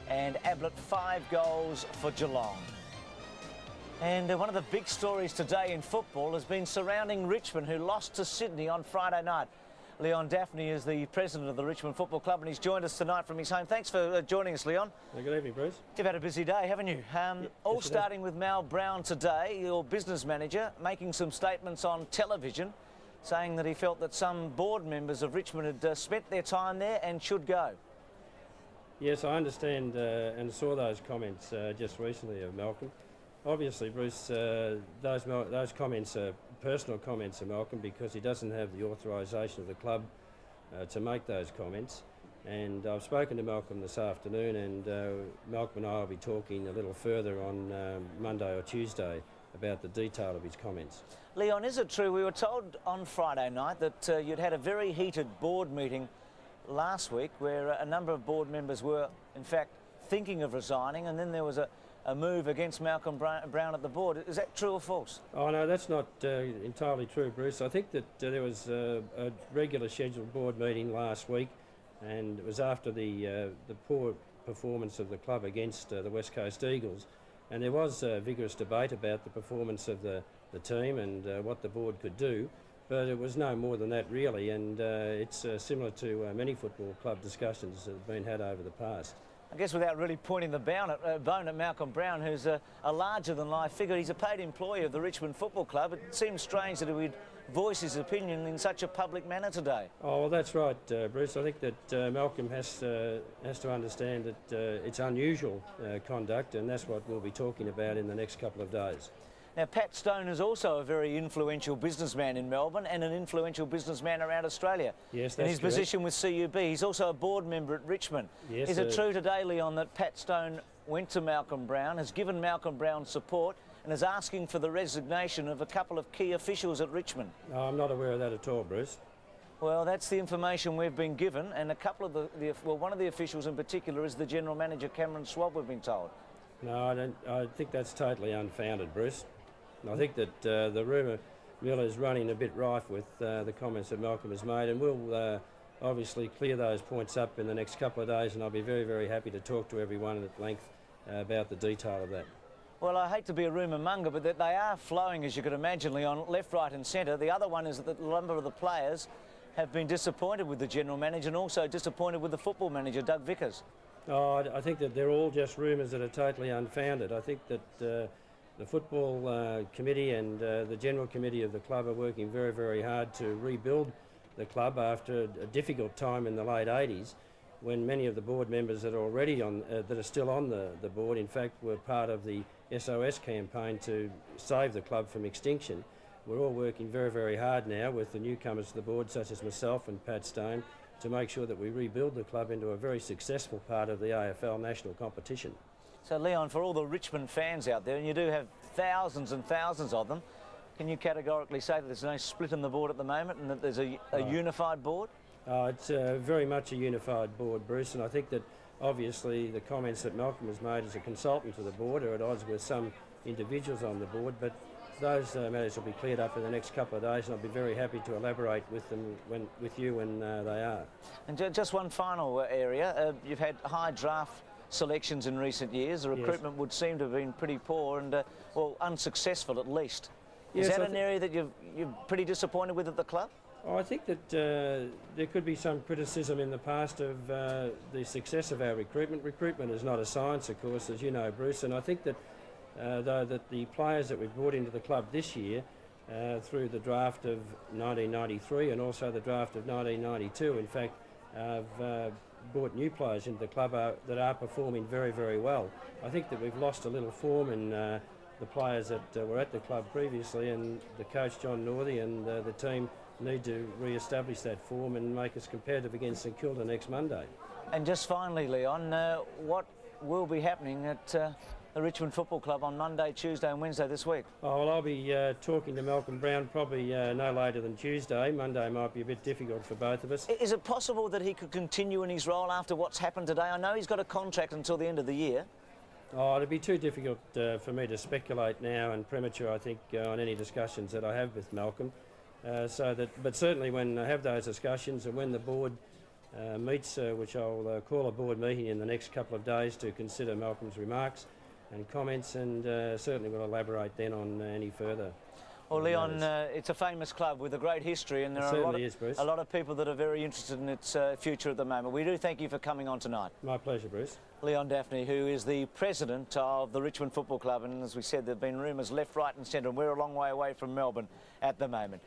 and Ablett 5 goals for Geelong. And one of the big stories today in football has been surrounding Richmond, who lost to Sydney on Friday night. Leon Daphne is the president of the Richmond Football Club, and he's joined us tonight from his home. Thanks for joining us, Leon. Good evening, Bruce. You've had a busy day, haven't you? All starting with Mal Brown today, your business manager, making some statements on television, saying that he felt that some board members of Richmond had spent their time there and should go. Yes, I understand and saw those comments just recently of Malcolm. Obviously, Bruce, those comments are personal comments of Malcolm because he doesn't have the authorisation of the club to make those comments. And I've spoken to Malcolm this afternoon, and Malcolm and I will be talking a little further on Monday or Tuesday about the detail of his comments. Leon, is it true, we were told on Friday night that you'd had a very heated board meeting last week where a number of board members were, in fact, thinking of resigning, and then there was a move against Malcolm Brown at the board. Is that true or false? Oh no, that's not entirely true, Bruce. I think that there was a regular scheduled board meeting last week, and it was after the poor performance of the club against the West Coast Eagles, and there was vigorous debate about the performance of the team and what the board could do, but it was no more than that really, and it's similar to many football club discussions that have been had over the past. I guess without really pointing the bone at Malcolm Brown, who's a larger-than-life figure, he's a paid employee of the Richmond Football Club. It seems strange that he would voice his opinion in such a public manner today. Oh, well, that's right, Bruce. I think that Malcolm has to understand that it's unusual conduct, and that's what we'll be talking about in the next couple of days. Now, Pat Stone is also a very influential businessman in Melbourne and an influential businessman around Australia. Yes, that's in his correct. Position with CUB. He's also a board member at Richmond. Yes, is it true today, Leon, that Pat Stone went to Malcolm Brown, has given Malcolm Brown support and is asking for the resignation of a couple of key officials at Richmond? No, I'm not aware of that at all, Bruce. Well, that's the information we've been given, and a couple of one of the officials in particular is the general manager, Cameron Swab, we've been told. No, I think that's totally unfounded, Bruce. I think that the rumour mill is running a bit rife with the comments that Malcolm has made, and we'll obviously clear those points up in the next couple of days, and I'll be very, very happy to talk to everyone at length about the detail of that. Well, I hate to be a rumour monger, but that they are flowing, as you could imagine, Leon, left, right and centre. The other one is that a number of the players have been disappointed with the general manager and also disappointed with the football manager, Doug Vickers. Oh, I think that they're all just rumours that are totally unfounded. I think that the football committee and the general committee of the club are working very, very hard to rebuild the club after a difficult time in the late 80s, when many of the board members that are already on, that are still on the board, in fact, were part of the SOS campaign to save the club from extinction. We're all working very, very hard now with the newcomers to the board, such as myself and Pat Stone, to make sure that we rebuild the club into a very successful part of the AFL national competition. So, Leon, for all the Richmond fans out there, and you do have thousands and thousands of them, can you categorically say that there's no split in the board at the moment and that there's a unified board? It's very much a unified board, Bruce, and I think that obviously the comments that Malcolm has made as a consultant to the board are at odds with some individuals on the board, but those matters will be cleared up in the next couple of days, and I'll be very happy to elaborate with them with you when they are. And just one final area, you've had high draft selections in recent years. The recruitment would seem to have been pretty poor and, well, unsuccessful at least. Is that an area that you're pretty disappointed with at the club? Oh, I think that there could be some criticism in the past of the success of our recruitment. Recruitment is not a science, of course, as you know, Bruce, and I think that though that the players that we've brought into the club this year through the draft of 1993 and also the draft of 1992, in fact, have brought new players into the club that are performing very, very well. I think that we've lost a little form in the players that were at the club previously, and the coach John Northey and the team need to re-establish that form and make us competitive against St Kilda next Monday. And just finally, Leon, what will be happening at the Richmond Football Club on Monday, Tuesday and Wednesday this week? Oh, well, I'll be talking to Malcolm Brown probably no later than Tuesday. Monday might be a bit difficult for both of us. Is it possible that he could continue in his role after what's happened today? I know he's got a contract until the end of the year. Oh, it'd be too difficult for me to speculate now and premature, I think, on any discussions that I have with Malcolm. But certainly when I have those discussions and when the board meets, which I'll call a board meeting in the next couple of days to consider Malcolm's remarks and comments, and certainly will elaborate then on any further. Well, Leon, it's a famous club with a great history, and there are a lot of people that are very interested in its future at the moment. We do thank you for coming on tonight. My pleasure, Bruce. Leon Daphne, who is the president of the Richmond Football Club, and as we said, there have been rumours left, right and centre, and we're a long way away from Melbourne at the moment.